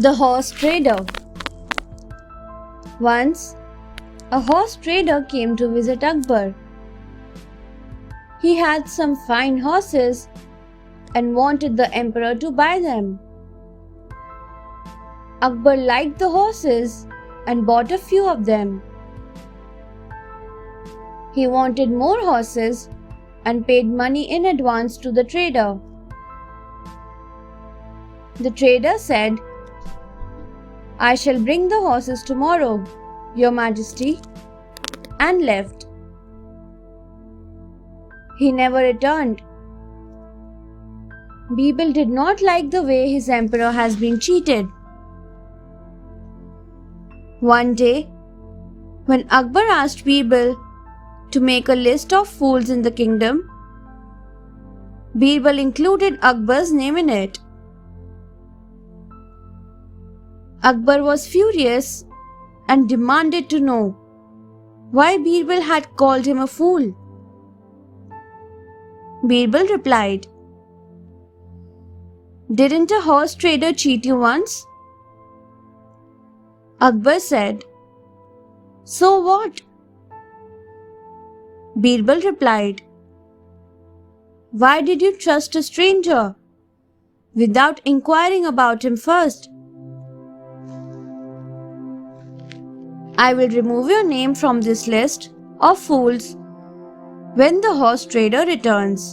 The horse trader. Once, a horse trader came to visit Akbar. He had some fine horses and wanted the emperor to buy them. Akbar liked the horses and bought a few of them. He wanted more horses and paid money in advance to the trader. The trader said, "I shall bring the horses tomorrow, Your Majesty," and left. He never returned. Birbal did not like the way his emperor has been cheated. One day, when Akbar asked Birbal to make a list of fools in the kingdom, Birbal included Akbar's name in it. Akbar was furious and demanded to know why Birbal had called him a fool. Birbal replied, "Didn't a horse trader cheat you once?" Akbar said, "So what?" Birbal replied, "Why did you trust a stranger without inquiring about him first? I will remove your name from this list of fools when the horse trader returns."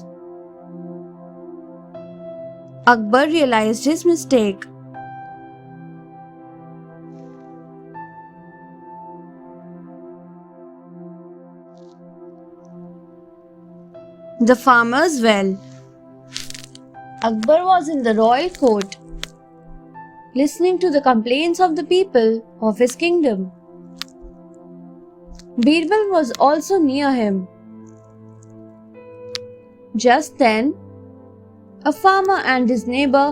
Akbar realized his mistake. The farmer's well. Akbar was in the royal court, listening to the complaints of the people of his kingdom. Birbal was also near him. Just then, a farmer and his neighbor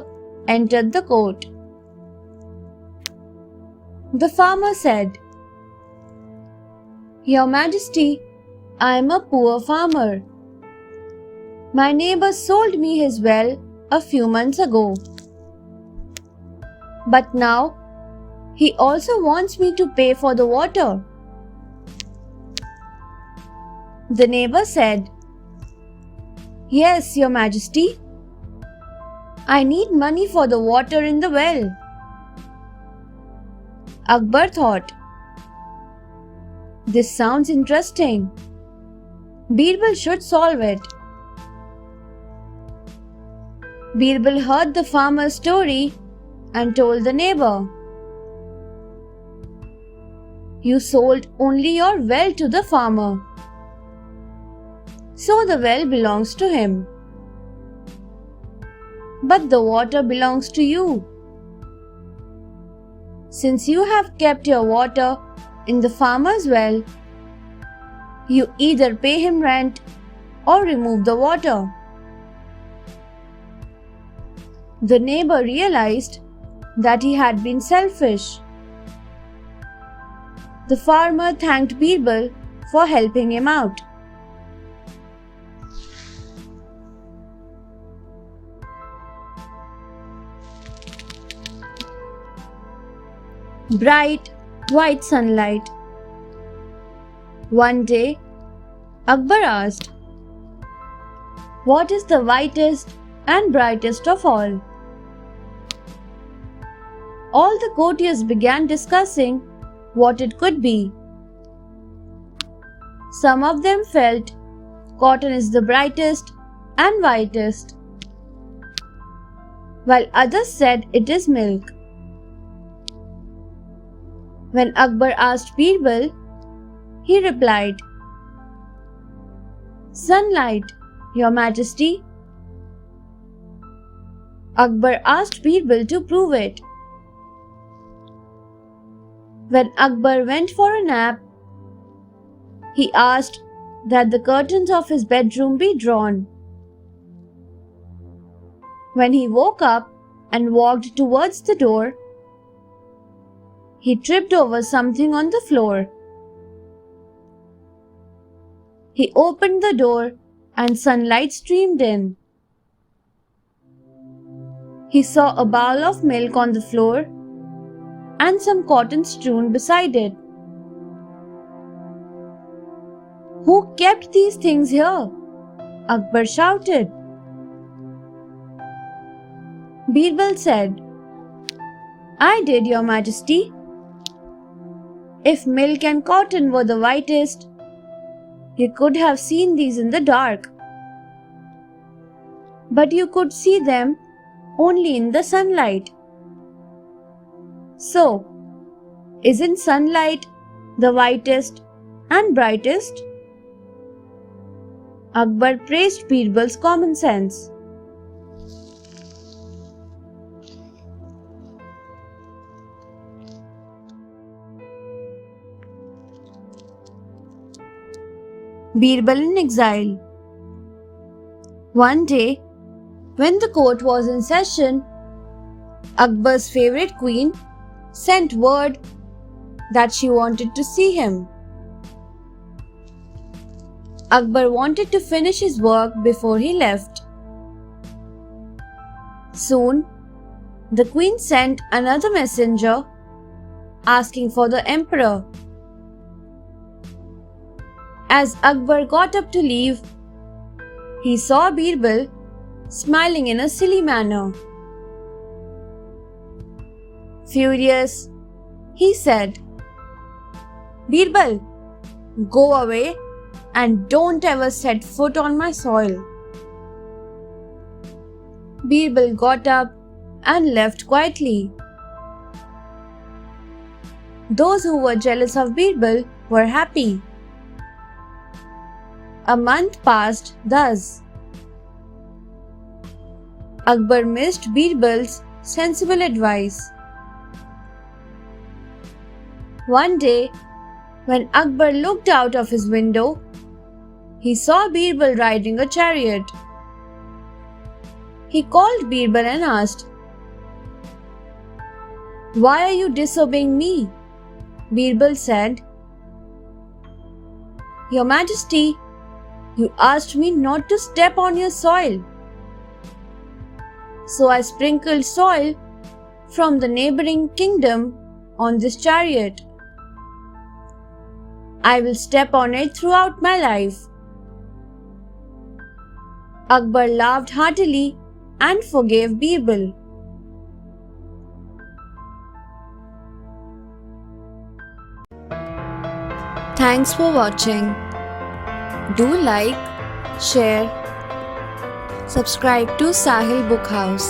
entered the court. The farmer said, "Your Majesty, I am a poor farmer. My neighbor sold me his well a few months ago. But now, he also wants me to pay for the water." The neighbor said, "Yes, Your Majesty. I need money for the water in the well." Akbar thought, "This sounds interesting. Birbal should solve it." Birbal heard the farmer's story and told the neighbor, "You sold only your well to the farmer, so the well belongs to him. But the water belongs to you. Since you have kept your water in the farmer's well, you either pay him rent or remove the water." The neighbor realized that he had been selfish. The farmer thanked Birbal for helping him out. Bright, white sunlight. One day, Akbar asked, "What is the whitest and brightest of all?" All the courtiers began discussing what it could be. Some of them felt cotton is the brightest and whitest, while others said it is milk. When Akbar asked Birbal, he replied, "Sunlight, Your Majesty." Akbar asked Birbal to prove it. When Akbar went for a nap, he asked that the curtains of his bedroom be drawn. When he woke up and walked towards the door, he tripped over something on the floor. He opened the door and sunlight streamed in. He saw a bowl of milk on the floor and some cotton strewn beside it. "Who kept these things here?" Akbar shouted. Birbal said, "I did, Your Majesty. If milk and cotton were the whitest, you could have seen these in the dark. But you could see them only in the sunlight. So, isn't sunlight the whitest and brightest?" Akbar praised Birbal's common sense. Birbal in exile. One day, when the court was in session, Akbar's favorite queen sent word that she wanted to see him. Akbar wanted to finish his work before he left. Soon, the queen sent another messenger asking for the emperor. As Akbar got up to leave, he saw Birbal smiling in a silly manner. Furious, he said, "Birbal, go away and don't ever set foot on my soil." Birbal got up and left quietly. Those who were jealous of Birbal were happy. A month passed thus. Akbar missed Birbal's sensible advice. One day, when Akbar looked out of his window, he saw Birbal riding a chariot. He called Birbal and asked, "Why are you disobeying me?" Birbal said, "Your Majesty, you asked me not to step on your soil. So I sprinkled soil from the neighboring kingdom on this chariot. I will step on it throughout my life." Akbar laughed heartily and forgave Birbal. Thanks for watching. Do like, share, subscribe to Sahil Book House.